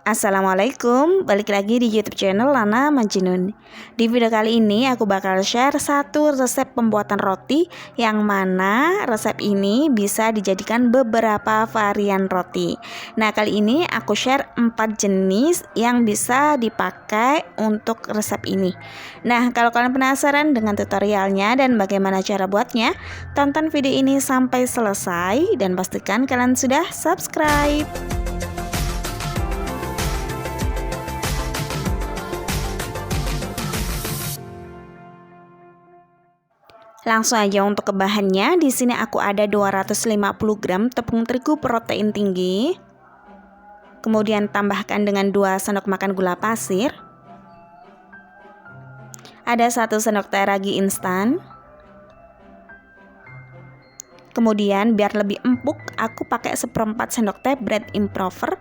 Assalamualaikum, balik lagi di YouTube channel Lana Majnun. Di video kali ini aku bakal share satu resep pembuatan roti yang mana resep ini bisa dijadikan beberapa varian roti. Nah, kali ini aku share 4 jenis yang bisa dipakai untuk resep ini. Nah, kalau kalian penasaran dengan tutorialnya dan bagaimana cara buatnya, tonton video ini sampai selesai dan pastikan kalian sudah subscribe. Langsung aja untuk ke bahannya. Di sini aku ada 250 gram tepung terigu protein tinggi. Kemudian tambahkan dengan 2 sendok makan gula pasir. Ada 1 sendok teh ragi instan. Kemudian biar lebih empuk, aku pakai 1/4 sendok teh bread improver.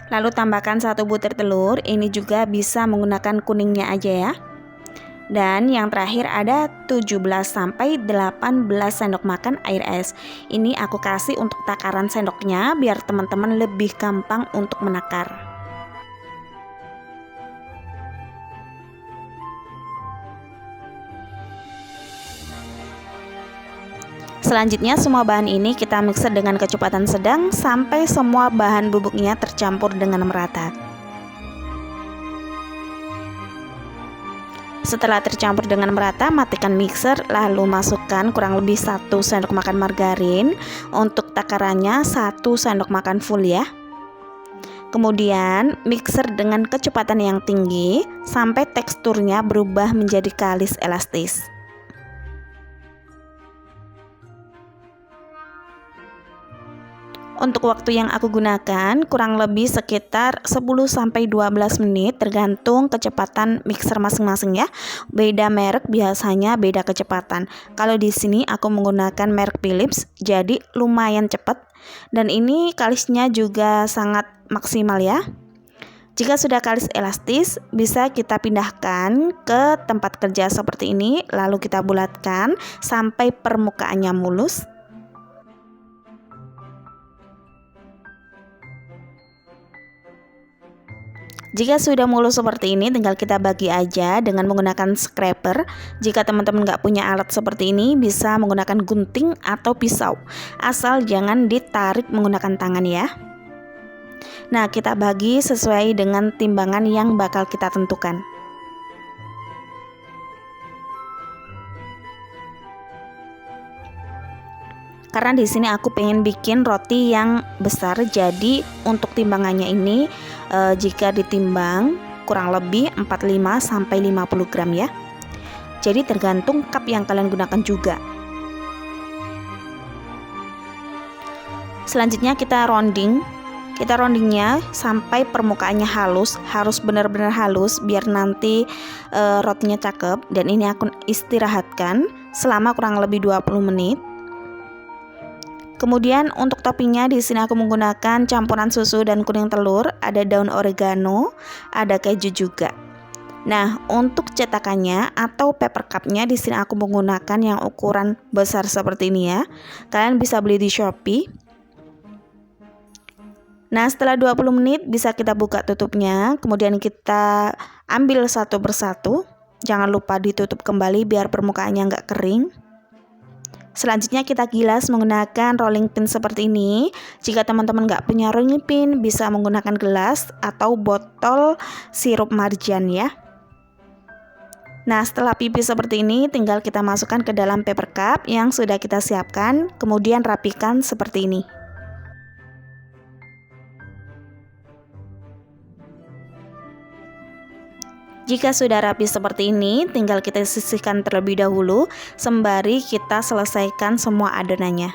Lalu tambahkan 1 butir telur. Ini juga bisa menggunakan kuningnya aja ya. Dan yang terakhir ada 17-18 sendok makan air es. Ini aku kasih untuk takaran sendoknya biar teman-teman lebih gampang untuk menakar. Selanjutnya semua bahan ini kita mixer dengan kecepatan sedang sampai semua bahan bubuknya tercampur dengan merata. Setelah tercampur dengan merata, matikan mixer lalu masukkan kurang lebih 1 sendok makan margarin. Untuk takarannya 1 sendok makan full ya. Kemudian mixer dengan kecepatan yang tinggi sampai teksturnya berubah menjadi kalis elastis. Untuk waktu yang aku gunakan kurang lebih sekitar 10-12 menit tergantung kecepatan mixer masing-masing ya. Beda merek biasanya beda kecepatan. Kalau di sini aku menggunakan merek Philips, jadi lumayan cepat dan ini kalisnya juga sangat maksimal ya. Jika sudah kalis elastis, bisa kita pindahkan ke tempat kerja seperti ini, lalu kita bulatkan sampai permukaannya mulus. Jika sudah mulus seperti ini, tinggal kita bagi aja dengan menggunakan scraper. Jika teman-teman nggak punya alat seperti ini, bisa menggunakan gunting atau pisau. Asal jangan ditarik menggunakan tangan ya. Nah, kita bagi sesuai dengan timbangan yang bakal kita tentukan. Karena di sini aku pengen bikin roti yang besar, jadi untuk timbangannya ini jika ditimbang kurang lebih 45-50 gram ya. Jadi tergantung cup yang kalian gunakan juga. Selanjutnya kita rounding. Kita roundingnya sampai permukaannya halus, harus benar-benar halus biar nanti rotinya cakep. Dan ini aku istirahatkan selama kurang lebih 20 menit. Kemudian untuk toppingnya di sini aku menggunakan campuran susu dan kuning telur, ada daun oregano, ada keju juga. Nah, untuk cetakannya atau paper cupnya di sini aku menggunakan yang ukuran besar seperti ini ya. Kalian bisa beli di Shopee. Nah, setelah 20 menit bisa kita buka tutupnya, kemudian kita ambil satu persatu. Jangan lupa ditutup kembali biar permukaannya nggak kering. Selanjutnya kita gilas menggunakan rolling pin seperti ini. Jika teman-teman nggak punya rolling pin, bisa menggunakan gelas atau botol sirup marjan ya. Nah, setelah pipih seperti ini, tinggal kita masukkan ke dalam paper cup yang sudah kita siapkan. Kemudian rapikan seperti ini. Jika sudah rapi seperti ini, tinggal kita sisihkan terlebih dahulu sembari kita selesaikan semua adonannya.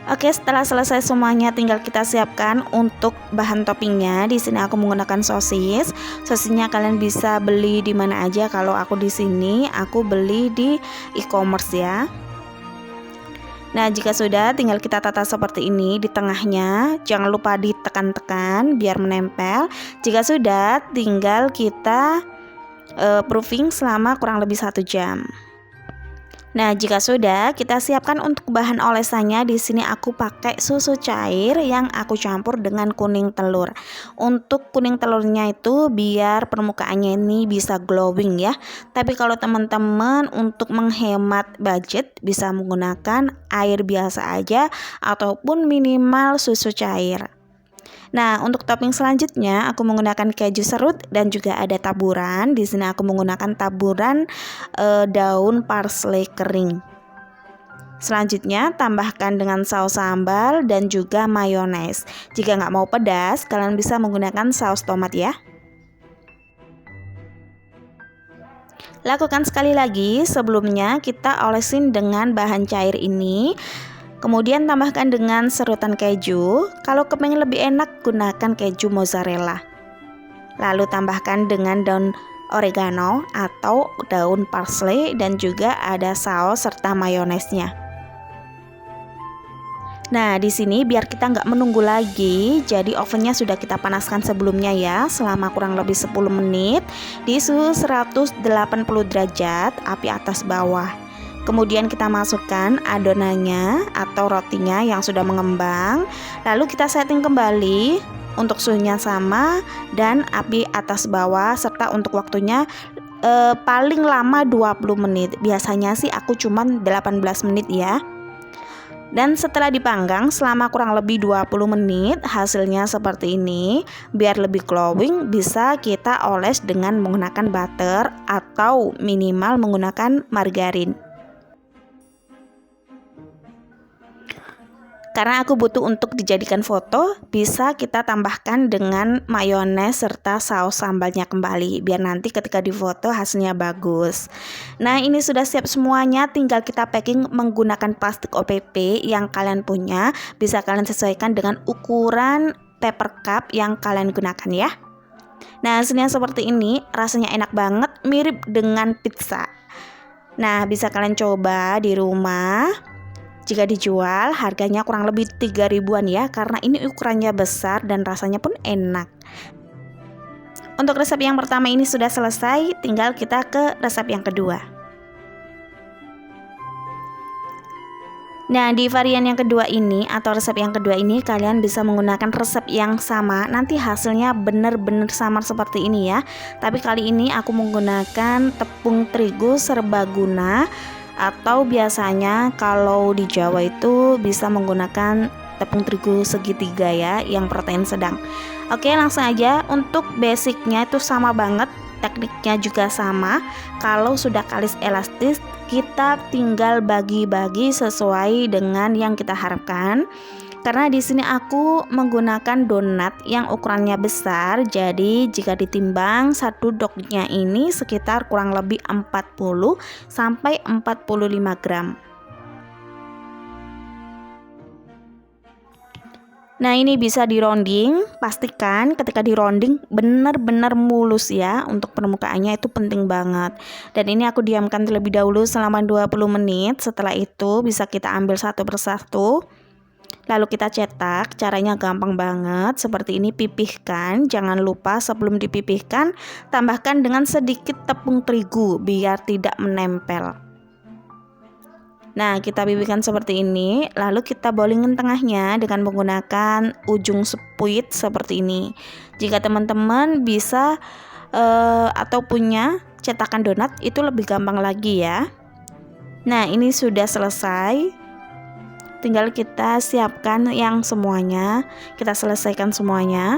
Oke, setelah selesai semuanya tinggal kita siapkan untuk bahan toppingnya. Di sini aku menggunakan sosis. Sosisnya kalian bisa beli di mana aja. Kalau aku di sini aku beli di e-commerce ya. Nah, jika sudah, tinggal kita tata seperti ini di tengahnya. Jangan lupa ditekan-tekan biar menempel. Jika sudah, tinggal kita proofing selama kurang lebih 1 jam. Nah, jika sudah, kita siapkan untuk bahan olesannya. Di sini aku pakai susu cair yang aku campur dengan kuning telur. Untuk kuning telurnya itu biar permukaannya ini bisa glowing ya. Tapi kalau teman-teman untuk menghemat budget bisa menggunakan air biasa aja ataupun minimal susu cair. Nah, untuk topping selanjutnya aku menggunakan keju serut dan juga ada taburan. Di sini aku menggunakan taburan daun parsley kering. Selanjutnya tambahkan dengan saus sambal dan juga mayones. Jika nggak mau pedas, kalian bisa menggunakan saus tomat ya. Lakukan sekali lagi. Sebelumnya kita olesin dengan bahan cair ini. Kemudian tambahkan dengan serutan keju. Kalau kepengen lebih enak, gunakan keju mozzarella. Lalu tambahkan dengan daun oregano atau daun parsley dan juga ada saus serta mayonesnya. Nah, di sini biar kita nggak menunggu lagi, jadi ovennya sudah kita panaskan sebelumnya ya, selama kurang lebih 10 menit di suhu 180 derajat, api atas bawah. Kemudian kita masukkan adonannya atau rotinya yang sudah mengembang. Lalu kita setting kembali untuk suhunya sama dan api atas bawah, serta untuk waktunya paling lama 20 menit. Biasanya sih aku cuman 18 menit ya. Dan setelah dipanggang selama kurang lebih 20 menit, hasilnya seperti ini. Biar lebih glowing, bisa kita oles dengan menggunakan butter atau minimal menggunakan margarin. Karena aku butuh untuk dijadikan foto, bisa kita tambahkan dengan mayones serta saus sambalnya kembali, biar nanti ketika difoto hasilnya bagus. Nah, ini sudah siap semuanya, tinggal kita packing menggunakan plastik OPP yang kalian punya. Bisa kalian sesuaikan dengan ukuran paper cup yang kalian gunakan ya. Nah, hasilnya seperti ini, rasanya enak banget, mirip dengan pizza. Nah, bisa kalian coba di rumah. Jika dijual, harganya kurang lebih 3 ribuan ya, karena ini ukurannya besar dan rasanya pun enak. Untuk resep yang pertama ini sudah selesai, tinggal kita ke resep yang kedua. Nah, di varian yang kedua ini atau resep yang kedua ini kalian bisa menggunakan resep yang sama. Nanti hasilnya benar-benar sama seperti ini ya. Tapi kali ini aku menggunakan tepung terigu serbaguna, atau biasanya kalau di Jawa itu bisa menggunakan tepung terigu segitiga ya, yang protein sedang. Oke, langsung aja. Untuk basicnya itu sama banget, tekniknya juga sama. Kalau sudah kalis elastis, kita tinggal bagi-bagi sesuai dengan yang kita harapkan. Karena di sini aku menggunakan donat yang ukurannya besar, jadi jika ditimbang satu dognya ini sekitar kurang lebih 40 sampai 45 gram. Nah, ini bisa dironding, pastikan ketika dironding benar-benar mulus ya, untuk permukaannya itu penting banget. Dan ini aku diamkan terlebih dahulu selama 20 menit, setelah itu bisa kita ambil satu persatu. Lalu kita cetak, caranya gampang banget, seperti ini, pipihkan. Jangan lupa sebelum dipipihkan, tambahkan dengan sedikit tepung terigu biar tidak menempel. Nah, kita pipihkan seperti ini, lalu kita bowlingin tengahnya dengan menggunakan ujung sepuit seperti ini. Jika teman-teman bisa atau punya cetakan donat, itu lebih gampang lagi ya. Nah, ini sudah selesai. Tinggal kita siapkan yang semuanya, kita selesaikan semuanya.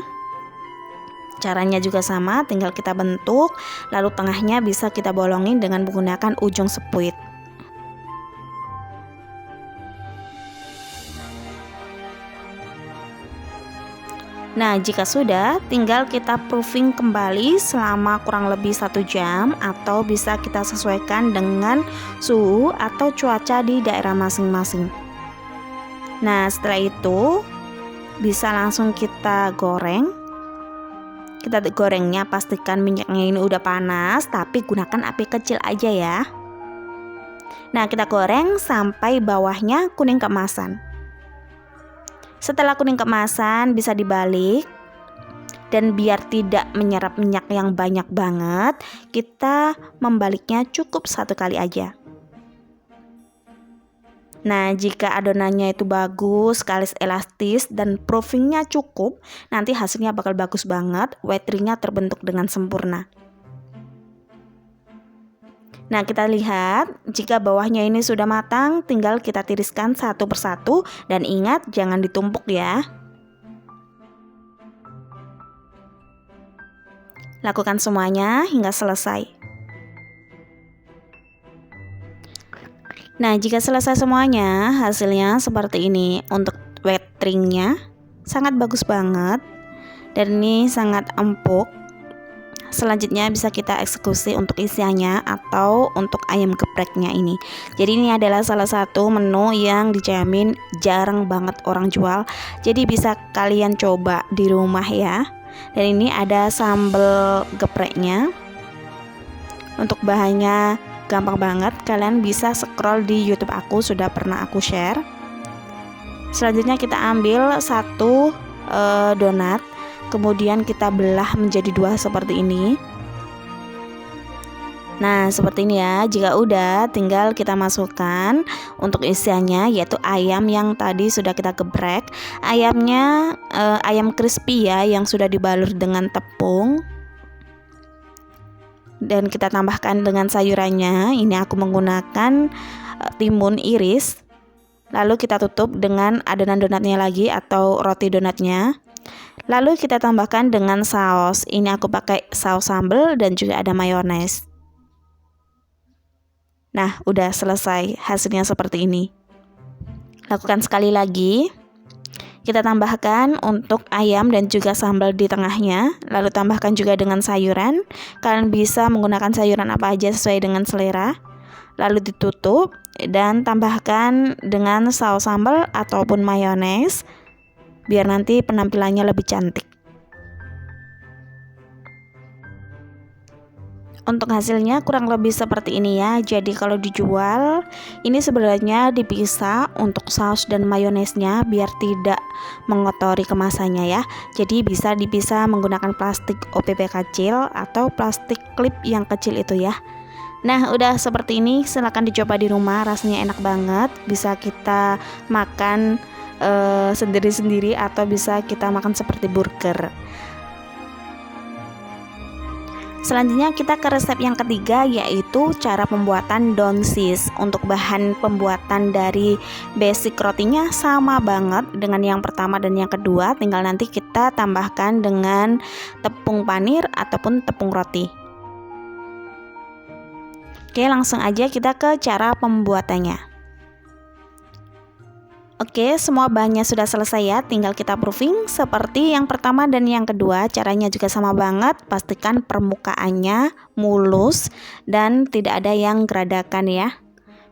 Caranya juga sama, tinggal kita bentuk, lalu tengahnya bisa kita bolongin dengan menggunakan ujung sepuit. Nah, jika sudah, tinggal kita proofing kembali selama kurang lebih 1 jam, atau bisa kita sesuaikan dengan suhu atau cuaca di daerah masing-masing. Nah, setelah itu bisa langsung kita goreng. Kita gorengnya pastikan minyaknya ini udah panas, tapi gunakan api kecil aja ya. Nah, kita goreng sampai bawahnya kuning keemasan. Setelah kuning keemasan bisa dibalik. Dan biar tidak menyerap minyak yang banyak banget, kita membaliknya cukup 1 kali aja. Nah, jika adonannya itu bagus, kalis elastis, dan proofingnya cukup, nanti hasilnya bakal bagus banget, white ringnya terbentuk dengan sempurna. Nah, kita lihat jika bawahnya ini sudah matang, tinggal kita tiriskan satu persatu, dan ingat jangan ditumpuk ya. Lakukan semuanya hingga selesai. Nah, jika selesai semuanya, hasilnya seperti ini. Untuk white ringnya sangat bagus banget, dan ini sangat empuk. Selanjutnya bisa kita eksekusi untuk isiannya atau untuk ayam gepreknya ini. Jadi ini adalah salah satu menu yang dijamin jarang banget orang jual. Jadi bisa kalian coba di rumah ya. Dan ini ada sambal gepreknya. Untuk bahannya gampang banget, kalian bisa scroll di YouTube aku, sudah pernah aku share. Selanjutnya kita ambil satu donat, kemudian kita belah menjadi 2 seperti ini. Nah, seperti ini ya. Jika udah, tinggal kita masukkan untuk isiannya, yaitu ayam yang tadi sudah kita geprek. Ayamnya ayam crispy ya, yang sudah dibalur dengan tepung. Dan kita tambahkan dengan sayurannya. Ini aku menggunakan timun iris. Lalu kita tutup dengan adonan donatnya lagi atau roti donatnya. Lalu kita tambahkan dengan saus. Ini aku pakai saus sambal dan juga ada mayones. Nah, udah selesai, hasilnya seperti ini. Lakukan sekali lagi. Kita tambahkan untuk ayam dan juga sambal di tengahnya. Lalu tambahkan juga dengan sayuran. Kalian bisa menggunakan sayuran apa aja sesuai dengan selera. Lalu ditutup dan tambahkan dengan saus sambal ataupun mayones, biar nanti penampilannya lebih cantik. Untuk hasilnya kurang lebih seperti ini ya. Jadi kalau dijual, ini sebenarnya dipisah untuk saus dan mayonesnya biar tidak mengotori kemasannya ya. Jadi bisa dipisah menggunakan plastik OPP kecil atau plastik klip yang kecil itu ya. Nah, udah seperti ini, silahkan dicoba di rumah, rasanya enak banget. Bisa kita makan sendiri-sendiri atau bisa kita makan seperti burger. Selanjutnya kita ke resep yang ketiga, yaitu cara pembuatan donsis. Untuk bahan pembuatan dari basic rotinya sama banget dengan yang pertama dan yang kedua, tinggal nanti kita tambahkan dengan tepung panir ataupun tepung roti. Oke, langsung aja kita ke cara pembuatannya. Oke, semua bahannya sudah selesai ya, tinggal kita proofing seperti yang pertama dan yang kedua. Caranya juga sama banget, pastikan permukaannya mulus dan tidak ada yang geradakan ya.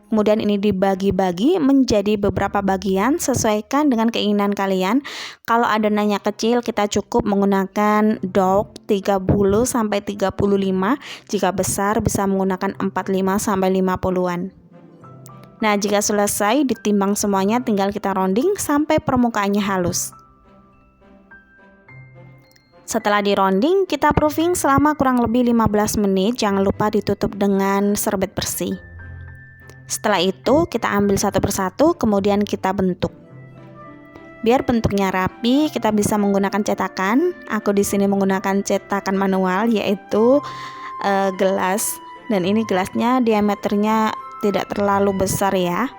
Kemudian ini dibagi-bagi menjadi beberapa bagian, sesuaikan dengan keinginan kalian. Kalau adonannya kecil, kita cukup menggunakan dough 30-35. Jika besar bisa menggunakan 45-50-an. Nah, jika selesai ditimbang semuanya, tinggal kita rounding sampai permukaannya halus. Setelah di rounding, kita proofing selama kurang lebih 15 menit. Jangan lupa ditutup dengan serbet bersih. Setelah itu, kita ambil satu persatu, kemudian kita bentuk. Biar bentuknya rapi, kita bisa menggunakan cetakan. Aku di sini menggunakan cetakan manual, yaitu gelas. Dan ini gelasnya diameternya tidak terlalu besar ya.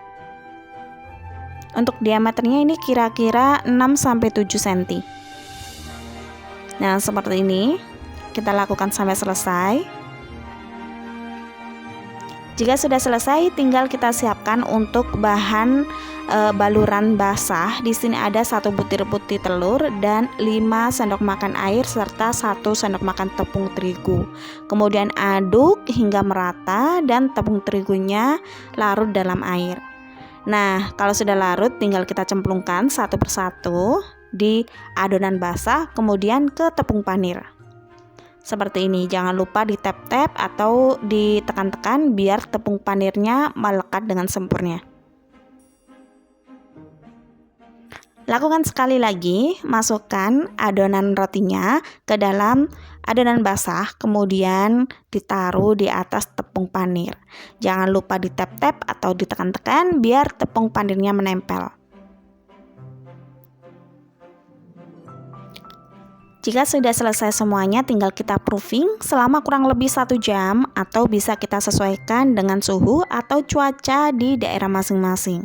Untuk diameternya ini kira-kira 6-7 cm. Nah, seperti ini. Kita lakukan sampai selesai. Jika sudah selesai, tinggal kita siapkan untuk bahan baluran basah. Di sini ada 1 butir putih telur dan 5 sendok makan air serta 1 sendok makan tepung terigu. Kemudian aduk hingga merata dan tepung terigunya larut dalam air. Nah, kalau sudah larut tinggal kita cemplungkan satu persatu di adonan basah, kemudian ke tepung panir. Seperti ini, jangan lupa di tap-tap atau ditekan-tekan biar tepung panirnya melekat dengan sempurna. Lakukan sekali lagi, masukkan adonan rotinya ke dalam adonan basah, kemudian ditaruh di atas tepung panir. Jangan lupa di tap-tap atau ditekan-tekan biar tepung panirnya menempel. Jika sudah selesai semuanya, tinggal kita proofing selama kurang lebih 1 jam atau bisa kita sesuaikan dengan suhu atau cuaca di daerah masing-masing.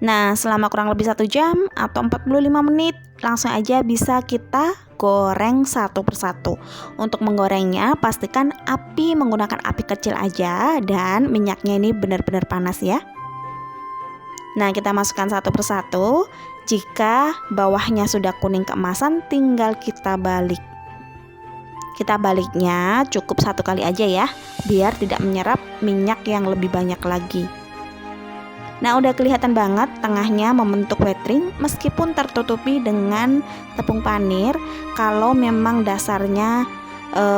Nah, selama kurang lebih 1 jam atau 45 menit, langsung aja bisa kita goreng satu persatu. Untuk menggorengnya, pastikan api menggunakan api kecil aja dan minyaknya ini benar-benar panas ya. Nah, kita masukkan satu persatu. Jika bawahnya sudah kuning keemasan, tinggal kita balik. Kita baliknya cukup 1 kali aja ya, biar tidak menyerap minyak yang lebih banyak lagi. Nah, udah kelihatan banget tengahnya membentuk white ring meskipun tertutupi dengan tepung panir. Kalau memang dasarnya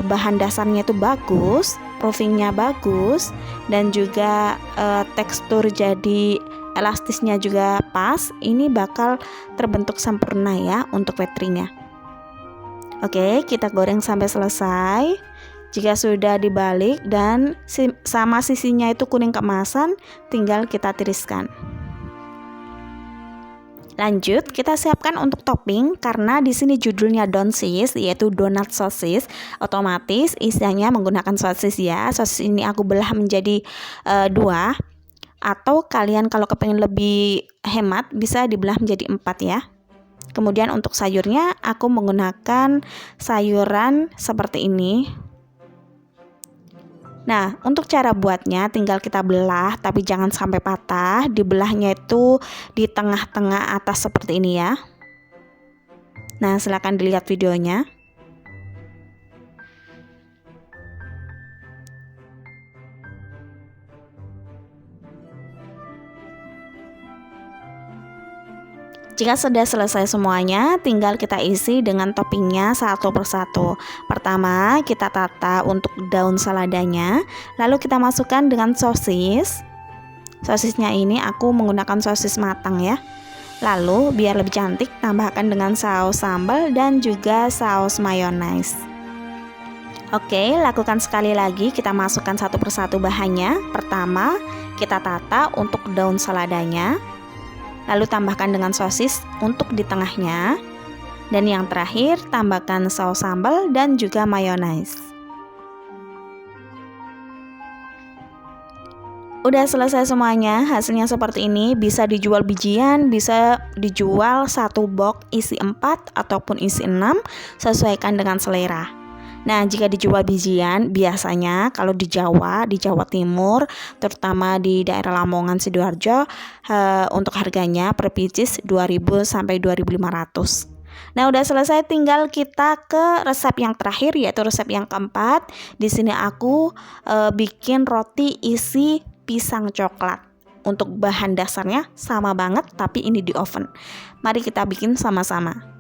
bahan dasarnya itu bagus, proofingnya bagus, dan juga tekstur jadi elastisnya juga pas, ini bakal terbentuk sempurna ya untuk white ringnya. Oke, kita goreng sampai selesai. Jika sudah dibalik dan sama sisinya itu kuning keemasan, tinggal kita tiriskan. Lanjut, kita siapkan untuk topping karena di sini judulnya Donsis, yaitu donat sosis. Otomatis isiannya menggunakan sosis ya. Sosis ini aku belah menjadi 2. Atau kalian kalau kepengen lebih hemat bisa dibelah menjadi 4 ya. Kemudian untuk sayurnya aku menggunakan sayuran seperti ini. Nah, untuk cara buatnya tinggal kita belah tapi jangan sampai patah. Dibelahnya itu di tengah-tengah atas seperti ini ya. Nah, silakan dilihat videonya. Jika sudah selesai semuanya, tinggal kita isi dengan toppingnya satu persatu. Pertama, kita tata untuk daun saladanya, lalu kita masukkan dengan sosis. Sosisnya ini aku menggunakan sosis matang ya. Lalu, biar lebih cantik, tambahkan dengan saus sambal dan juga saus mayonaise. Oke, lakukan sekali lagi, kita masukkan satu persatu bahannya. Pertama, kita tata untuk daun saladanya. Lalu tambahkan dengan sosis untuk di tengahnya. Dan yang terakhir, tambahkan saus sambal dan juga mayonaise. Udah selesai semuanya, hasilnya seperti ini. Bisa dijual bijian, bisa dijual 1 box isi 4 ataupun isi 6, sesuaikan dengan selera. Nah, jika dijual bijian, biasanya kalau di Jawa Timur, terutama di daerah Lamongan, Sidoarjo, untuk harganya per pieces 2.000 sampai 2.500. Nah, udah selesai, tinggal kita ke resep yang terakhir, yaitu resep yang keempat. Di sini aku bikin roti isi pisang coklat. Untuk bahan dasarnya sama banget, tapi ini di oven. Mari kita bikin sama-sama.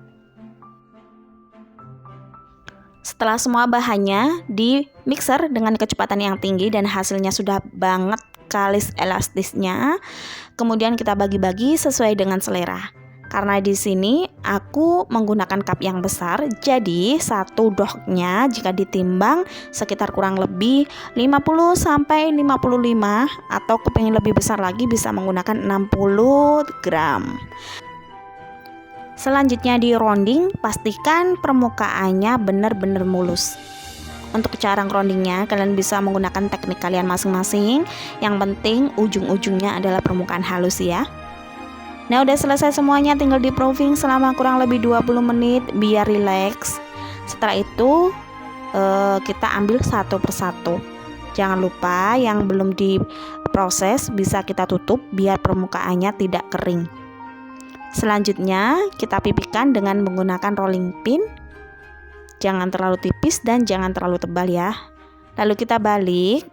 Setelah semua bahannya di mixer dengan kecepatan yang tinggi dan hasilnya sudah banget kalis elastisnya, kemudian kita bagi-bagi sesuai dengan selera. Karena di sini aku menggunakan cup yang besar, jadi satu dohnya jika ditimbang sekitar kurang lebih 50 sampai 55, atau kepingin lebih besar lagi bisa menggunakan 60 gram. Selanjutnya di rounding, pastikan permukaannya benar-benar mulus. Untuk cara roundingnya, kalian bisa menggunakan teknik kalian masing-masing. Yang penting ujung-ujungnya adalah permukaan halus ya. Nah, udah selesai semuanya, tinggal di proofing selama kurang lebih 20 menit biar relax. Setelah itu kita ambil satu persatu. Jangan lupa yang belum diproses bisa kita tutup biar permukaannya tidak kering. Selanjutnya kita pipihkan dengan menggunakan rolling pin. Jangan terlalu tipis dan jangan terlalu tebal ya. Lalu kita balik.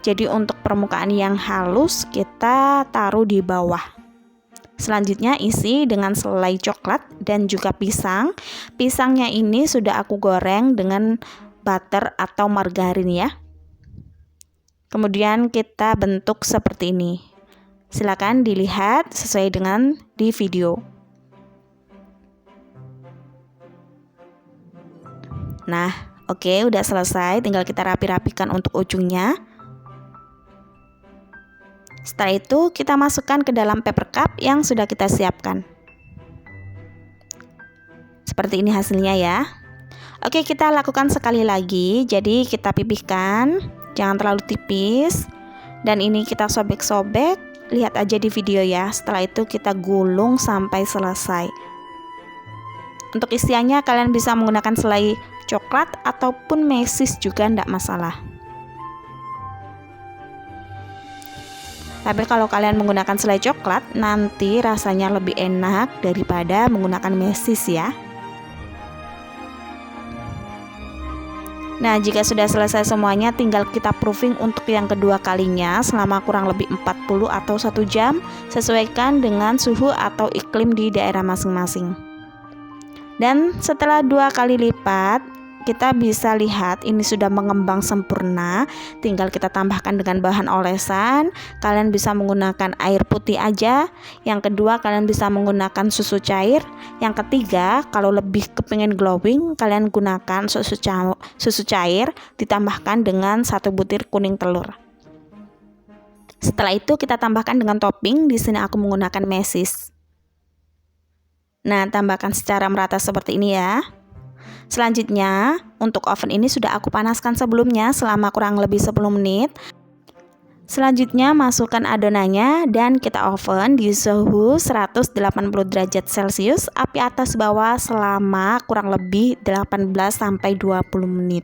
Jadi untuk permukaan yang halus kita taruh di bawah. Selanjutnya isi dengan selai coklat dan juga pisang. Pisangnya ini sudah aku goreng dengan butter atau margarin ya. Kemudian kita bentuk seperti ini. Silakan dilihat sesuai dengan di video. Nah, oke, udah selesai, tinggal kita rapi-rapikan untuk ujungnya. Setelah itu kita masukkan ke dalam paper cup yang sudah kita siapkan. Seperti ini hasilnya ya. Oke, kita lakukan sekali lagi. Jadi kita pipihkan, jangan terlalu tipis. Dan ini kita sobek-sobek, lihat aja di video ya. Setelah itu kita gulung sampai selesai. Untuk isiannya kalian bisa menggunakan selai coklat ataupun mesis juga tidak masalah. Tapi kalau kalian menggunakan selai coklat, nanti rasanya lebih enak daripada menggunakan mesis ya. Nah, jika sudah selesai semuanya, tinggal kita proofing untuk yang kedua kalinya selama kurang lebih 40 atau 1 jam, sesuaikan dengan suhu atau iklim di daerah masing-masing. Dan setelah 2 kali lipat, kita bisa lihat ini sudah mengembang sempurna. Tinggal kita tambahkan dengan bahan olesan. Kalian bisa menggunakan air putih aja. Yang kedua, kalian bisa menggunakan susu cair. Yang ketiga, kalau lebih kepingin glowing, kalian gunakan susu cair ditambahkan dengan 1 butir kuning telur. Setelah itu kita tambahkan dengan topping. Di sini aku menggunakan mesis. Nah, tambahkan secara merata seperti ini ya. Selanjutnya, untuk oven ini sudah aku panaskan sebelumnya selama kurang lebih 10 menit. Selanjutnya, masukkan adonannya dan kita oven di suhu 180 derajat Celcius, api atas bawah selama kurang lebih 18-20 menit.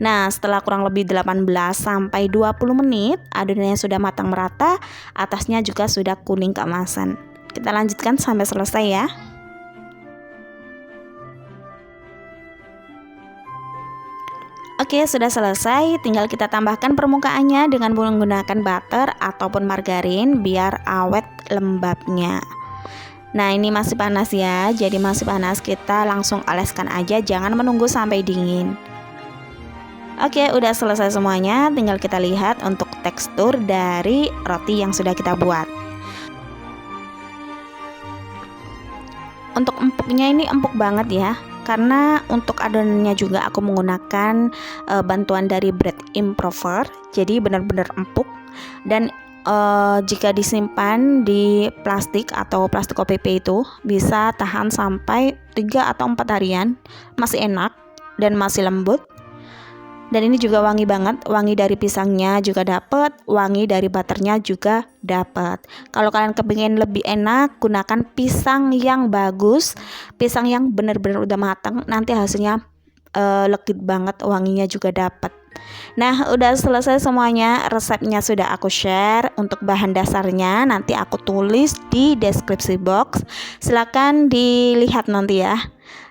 Nah, setelah kurang lebih 18-20 menit, adonannya sudah matang merata, atasnya juga sudah kuning keemasan. Kita lanjutkan sampai selesai ya. Oke, sudah selesai, tinggal kita tambahkan permukaannya dengan menggunakan butter ataupun margarin biar awet lembabnya. Nah, ini masih panas ya, jadi masih panas, kita langsung oleskan aja, jangan menunggu sampai dingin. Oke, udah selesai semuanya, tinggal kita lihat untuk tekstur dari roti yang sudah kita buat. Untuk empuknya ini empuk banget ya, karena untuk adonannya juga aku menggunakan bantuan dari bread improver, jadi benar-benar empuk. Dan jika disimpan di plastik atau plastik OPP itu bisa tahan sampai 3 atau 4 harian, masih enak dan masih lembut. Dan ini juga wangi banget, wangi dari pisangnya juga dapet, wangi dari butternya juga dapet. Kalau kalian kepingin lebih enak, gunakan pisang yang bagus, pisang yang benar-benar udah matang, nanti hasilnya legit banget, wanginya juga dapet. Nah, udah selesai semuanya, resepnya sudah aku share. Untuk bahan dasarnya nanti aku tulis di deskripsi box, silahkan dilihat nanti ya.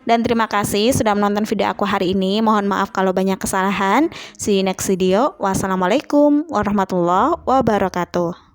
Dan terima kasih sudah menonton video aku hari ini. Mohon maaf kalau banyak kesalahan. See you next video. Wassalamualaikum warahmatullahi wabarakatuh.